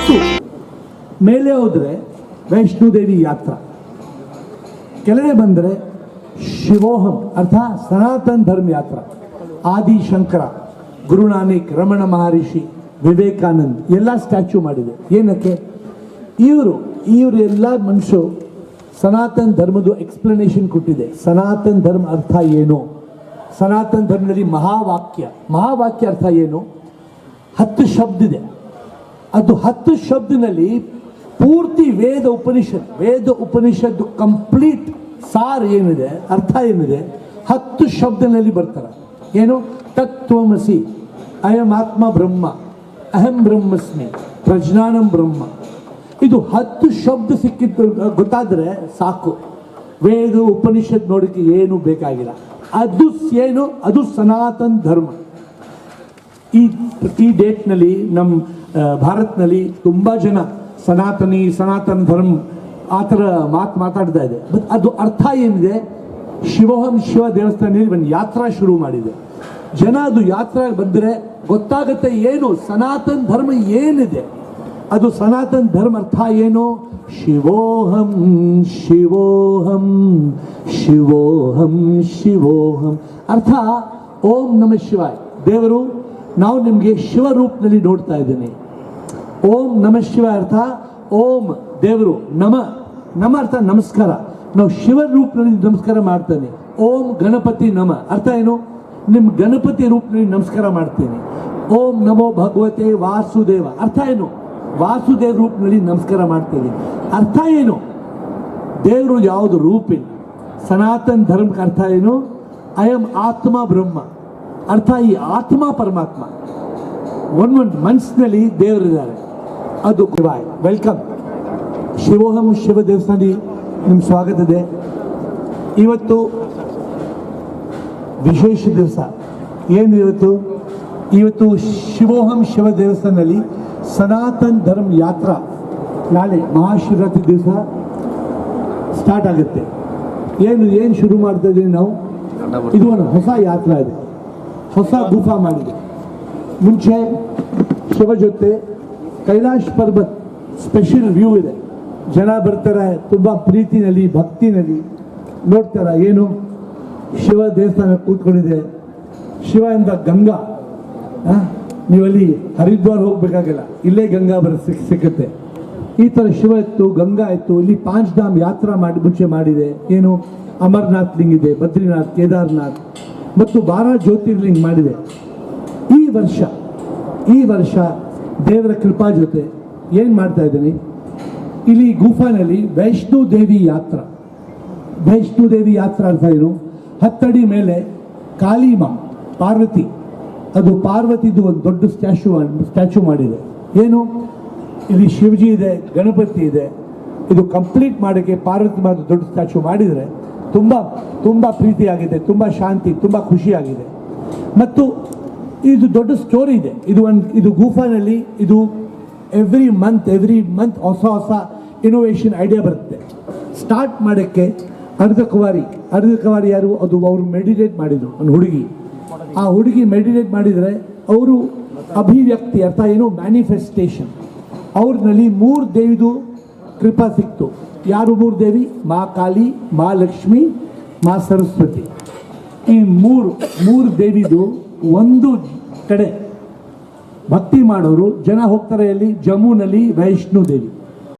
ಮತ್ತು ಮೇಲೆ ಹೋದರೆ ವೈಷ್ಣೋದೇವಿ ಯಾತ್ರಾ, ಕೆಳಗೆ ಬಂದರೆ ಶಿವೋಹಂ ಅರ್ಥಾತ್ ಸನಾತನ ಧರ್ಮ ಯಾತ್ರಾ. ಆದಿಶಂಕರ, ಗುರುನಾನಕ್, ರಮಣ ಮಹರ್ಷಿ, ವಿವೇಕಾನಂದ್ ಎಲ್ಲ ಸ್ಟ್ಯಾಚ್ಯೂ ಮಾಡಿದೆ. ಏನಕ್ಕೆ? ಇವರು ಎಲ್ಲ ಮನುಷ್ಯರು ಸನಾತನ ಧರ್ಮದ ಎಕ್ಸ್ಪ್ಲನೇಷನ್ ಕೊಟ್ಟಿದೆ. ಸನಾತನ ಧರ್ಮ ಅರ್ಥ ಏನು? ಸನಾತನ ಧರ್ಮದಲ್ಲಿ ಮಹಾವಾಕ್ಯ ಅರ್ಥ ಏನು? 10 ಶಬ್ದ ಇದೆ. ಅದು 10 ಶಬ್ದನಲ್ಲಿ ಪೂರ್ತಿ ವೇದ ಉಪನಿಷತ್ತು ಕಂಪ್ಲೀಟ್ ಸಾರ್ ಏನಿದೆ, ಅರ್ಥ ಏನಿದೆ, 10 ಶಬ್ದನಲ್ಲಿ ಬರ್ತಾರೆ. ಏನು? ತತ್ವಮಸಿ, ಅಯಂ ಆತ್ಮ ಬ್ರಹ್ಮ, ಅಹಂ ಬ್ರಹ್ಮಸ್ಮಿ, ಪ್ರಜ್ಞಾನಂ ಬ್ರಹ್ಮ. ಇದು 10 ಶಬ್ದ ಸಿಕ್ಕಿದ್ದು ಗೊತ್ತಾದರೆ ಸಾಕು. ವೇದ ಉಪನಿಷತ್ ನೋಡೋಕ್ಕೆ ಏನು ಬೇಕಾಗಿಲ್ಲ. ಅದು ಏನು? ಅದು ಸನಾತನ ಧರ್ಮ. ಈ ಡೇಟ್ನಲ್ಲಿ ನಮ್ಮ ಭಾರತದಲ್ಲಿ ತುಂಬ ಜನ ಸನಾತನ ಧರ್ಮ ಆ ಥರ ಮಾತಾಡ್ತಾ ಇದೆ. ಬಟ್ ಅದು ಅರ್ಥ ಏನಿದೆ? ಶಿವೋಹಂ ಶಿವ ದೇವಸ್ಥಾನದಲ್ಲಿ ಒಂದು ಯಾತ್ರಾ ಶುರು ಮಾಡಿದೆ. ಜನ ಅದು ಯಾತ್ರೆ ಬಂದರೆ ಗೊತ್ತಾಗುತ್ತೆ ಏನು ಸನಾತನ ಧರ್ಮ ಏನಿದೆ. ಅದು ಸನಾತನ ಧರ್ಮ ಅರ್ಥ ಏನು? ಶಿವೋಹಂ ಶಿವೋಹಂ ಶಿವೋಹಂ ಶಿವೋಹಂ. ಅರ್ಥ ಓಂ ನಮಃ ಶಿವಾಯ. ದೇವರು ನಾವು ನಿಮಗೆ ಶಿವರೂಪದಲ್ಲಿ ನೋಡ್ತಾ ಇದ್ದೀನಿ. ಓಂ ನಮಃ ಶಿವಾಯ ಅರ್ಥ ಓಂ ದೇವರು, ನಮ ಅರ್ಥ ನಮಸ್ಕಾರ. ನಾವು ಶಿವ ರೂಪದಲ್ಲಿ ನಮಸ್ಕಾರ ಮಾಡ್ತಾನೆ. ಓಂ ಗಣಪತಿ ನಮ ಅರ್ಥ ಏನು? ನಿಮ್ಮ ಗಣಪತಿ ರೂಪದಲ್ಲಿ ನಮಸ್ಕಾರ ಮಾಡ್ತೇನೆ. ಓಂ ನಮೋ ಭಗವತೆ ವಾಸುದೇವ ಅರ್ಥ ಏನು? ವಾಸುದೇವ ರೂಪದಲ್ಲಿ ನಮಸ್ಕಾರ ಮಾಡ್ತೇನೆ. ಅರ್ಥ ಏನು? ದೇವರು ಯಾವುದು ರೂಪಿನ ಸನಾತನ ಧರ್ಮಕ್ಕೆ ಅರ್ಥ ಏನು? ಅಯಂ ಆತ್ಮ ಬ್ರಹ್ಮ ಅರ್ಥ ಈ ಆತ್ಮ ಪರಮಾತ್ಮ ಒಂದು ಮನಸ್ಸಿನಲ್ಲಿ ದೇವರಿದ್ದಾರೆ. ಅದು ಶಿವಾಯ್. ವೆಲ್ಕಮ್. ಶಿವೋಹಂ ಶಿವ ದೇವಸ್ಥಾನದಲ್ಲಿ ನಿಮ್ಮ ಸ್ವಾಗತ ಇದೆ. ಇವತ್ತು ವಿಶೇಷ ದಿವಸ. ಏನು ಇವತ್ತು ಶಿವೋಹಂ ಶಿವ ದೇವಸ್ಥಾನದಲ್ಲಿ ಸನಾತನ ಧರ್ಮ ಯಾತ್ರಾ ನಾಳೆ ಮಹಾಶಿವರಾತ್ರಿ ದಿವಸ ಸ್ಟಾರ್ಟ್ ಆಗುತ್ತೆ. ಏನು ಶುರು ಮಾಡ್ತಾ ಇದ್ದೀವಿ ನಾವು? ಇದು ಒಂದು ಹೊಸ ಯಾತ್ರಾ ಇದೆ, ಹೊಸ ಗುಫಾ ಮಾಡಿದೆ. ಮುಂಚೆ ಶಿವ ಜೊತೆ ಕೈಲಾಶ್ ಪರ್ವತ್ ಸ್ಪೆಷಲ್ ವ್ಯೂ ಇದೆ. ಜನ ಬರ್ತಾರೆ ತುಂಬ ಪ್ರೀತಿನಲ್ಲಿ ಭಕ್ತಿನಲ್ಲಿ ನೋಡ್ತಾರೆ. ಏನು ಶಿವ ದೇವಸ್ಥಾನ ಕೂತ್ಕೊಂಡಿದೆ. ಶಿವ ಎಂದ ಗಂಗಾ, ನೀವಲ್ಲಿ ಹರಿದ್ವಾರ ಹೋಗ್ಬೇಕಾಗಿಲ್ಲ, ಇಲ್ಲೇ ಗಂಗಾ ಸಿಕ್ಕುತ್ತೆ. ಈ ಥರ ಶಿವ ಇತ್ತು, ಗಂಗಾ ಇತ್ತು. ಇಲ್ಲಿ 5 ಧಾಮ್ ಯಾತ್ರಾ ಮುಂಚೆ ಮಾಡಿದೆ. ಏನು? ಅಮರನಾಥ್ ಲಿಂಗ್ ಇದೆ, ಬದ್ರಿನಾಥ್, ಕೇದಾರ್ನಾಥ್ ಮತ್ತು 12 ಜ್ಯೋತಿರ್ಲಿಂಗ್ ಮಾಡಿದೆ. ಈ ವರ್ಷ ದೇವರ ಕೃಪಾ ಜೊತೆ ಏನು ಮಾಡ್ತಾ ಇದ್ದೀನಿ, ಇಲ್ಲಿ ಗುಫಾನಲ್ಲಿ ವೈಷ್ಣೋದೇವಿ ಯಾತ್ರಾ ಅರ್ಥ ಏನು? 10 ಅಡಿ ಮೇಲೆ ಕಾಳಿಮಾ ಪಾರ್ವತಿ, ಅದು ಪಾರ್ವತಿದು ಒಂದು ದೊಡ್ಡ ಸ್ಟ್ಯಾಚ್ಯೂ ಮಾಡಿದೆ. ಏನು? ಇಲ್ಲಿ ಶಿವಜಿ ಇದೆ, ಗಣಪತಿ ಇದೆ. ಇದು ಕಂಪ್ಲೀಟ್ ಮಾಡೋಕ್ಕೆ ಪಾರ್ವತಿ ಮಾತ್ರ ದೊಡ್ಡ ಸ್ಟ್ಯಾಚ್ಯೂ ಮಾಡಿದರೆ ತುಂಬ ಪ್ರೀತಿಯಾಗಿದೆ, ತುಂಬ ಶಾಂತಿ, ತುಂಬ ಖುಷಿಯಾಗಿದೆ. ಮತ್ತು ಇದು ದೊಡ್ಡ ಸ್ಟೋರಿ ಇದೆ. ಇದು ಗುಫಾನಲ್ಲಿ ಇದು ಎವ್ರಿ ಮಂತ್ ಹೊಸ ಇನೋವೇಷನ್ ಐಡಿಯಾ ಬರುತ್ತೆ. ಸ್ಟಾರ್ಟ್ ಮಾಡೋಕ್ಕೆ ಅರ್ಧ ಕವಾರಿ ಯಾರು? ಅದು ಅವರು ಮೆಡಿಟೇಟ್ ಮಾಡಿದರು, ಒಂದು ಹುಡುಗಿ. ಆ ಹುಡುಗಿ ಮೆಡಿಟೇಟ್ ಮಾಡಿದರೆ ಅವರು ಅಭಿವ್ಯಕ್ತಿ ಅರ್ಥ ಏನು? ಮ್ಯಾನಿಫೆಸ್ಟೇಷನ್. ಅವ್ರಲ್ಲಿ 3 ದೇವಿದು ಕೃಪಾ ಸಿಕ್ತು. ಯಾರು 3 ದೇವಿ? ಮಾ ಕಾಳಿ, ಮಾ ಲಕ್ಷ್ಮಿ, ಮಾ ಸರಸ್ವತಿ. ಈ ಮೂರು ದೇವಿದು ಒಂದು ಕಡೆ ಭಕ್ತಿ ಮಾಡೋರು ಜನ ಹೋಗ್ತಾರೆ. ಎಲ್ಲಿ? ಜಮ್ಮುನಲ್ಲಿ ವೈಷ್ಣೋದೇವಿ.